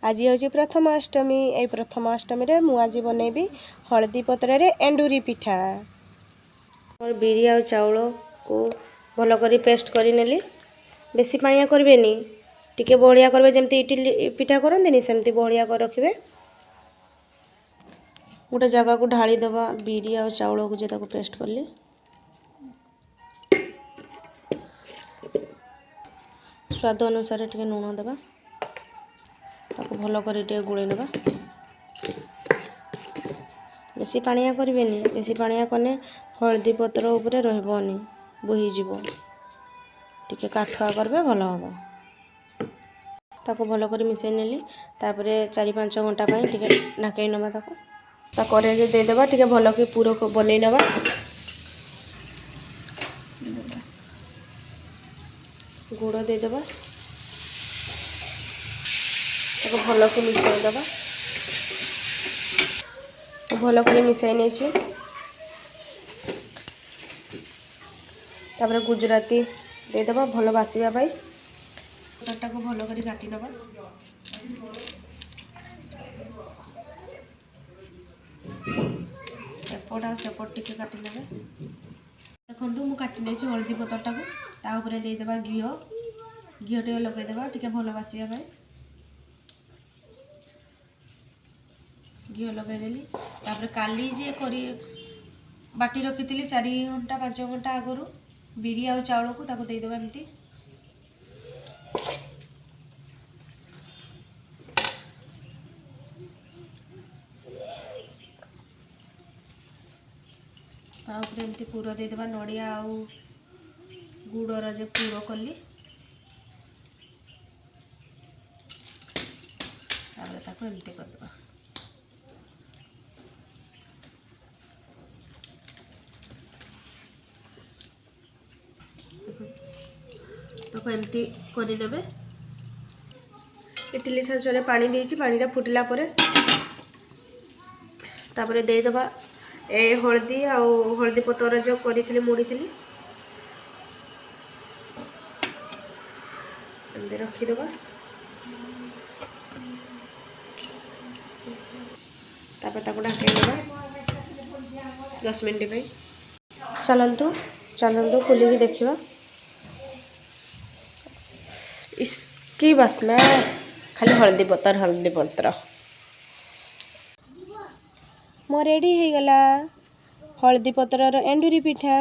आज हूँ प्रथमाष्टमी। ये प्रथमाष्टमी रे मु आज बनैबी हलदी पत्र रे एंडुरी पिठा। और बिरी आ चाउल को भल कर पेस्ट कर नेली। बेसी पानिया करबेनी, टिके बहलिया करबे, जेमती इडली पिठा करंदिनी सेमती बहलिया कर रखिबे। गोटे जगह को ढाली देवा बिरी आ चाउल को जे ताको पेस्ट करली। स्वाद अनुसार टिके लूण देवा, ताको भल कर गुड़े नेबा। बेसी पानिया करबेनी, बेसी पानिया कने हलदी पत्र उपरे रहबनी, बोही जीवो। टिके काठुआ करबे भल हबो। ताको भल कर मिसै नेली। तापरे 4-5 घंटा पई टिके ढाकै नबा। ताको ता करे जे दे देबा, टिके भल के पूरो को बनै नबा। गुड़ दे देबा, ताको भल के मिसै देबा। भल कर मिसै नै छी। तापरे गुजराती दे देबा भल बासिबा पाई। पत्ता को भल कर काटी नबा। एपट आ सेपट टिके काटी नेबे। देखंतु मु काटी नै छी हल्दी पत्ता को। ता ऊपर दे देबा घिओ टे लगे देबा, टिके भल बासिबा पाई। घिओ लगे देली। तापरे काली जे करी बाटी रखी 4-5 घंटा आगरू बिरी आ चाउल को ताको दे देबा एमती। ता ऊपर एमती पूरा दे देबा नड़िया आ गुड़र जे पूरो कली। तापरे ताको एमती कर देबा। ताको एमती करि नेबे। इडली छाचरे पानी देछि, पानीटा फुटिला परे तापरे दे देबा ए हळदी आ हळदी पतर जो करिथिली मुड़ीथिली एमती रखी देबा। तापर ताको ढाकै देबा 10 मिनिट पे। चलंतु खोली की देखिबा। इसकी बास्ना खाली हल्दी पत्र मो रेडी हो गला हल्दी पत्र एंडुरी पिठा।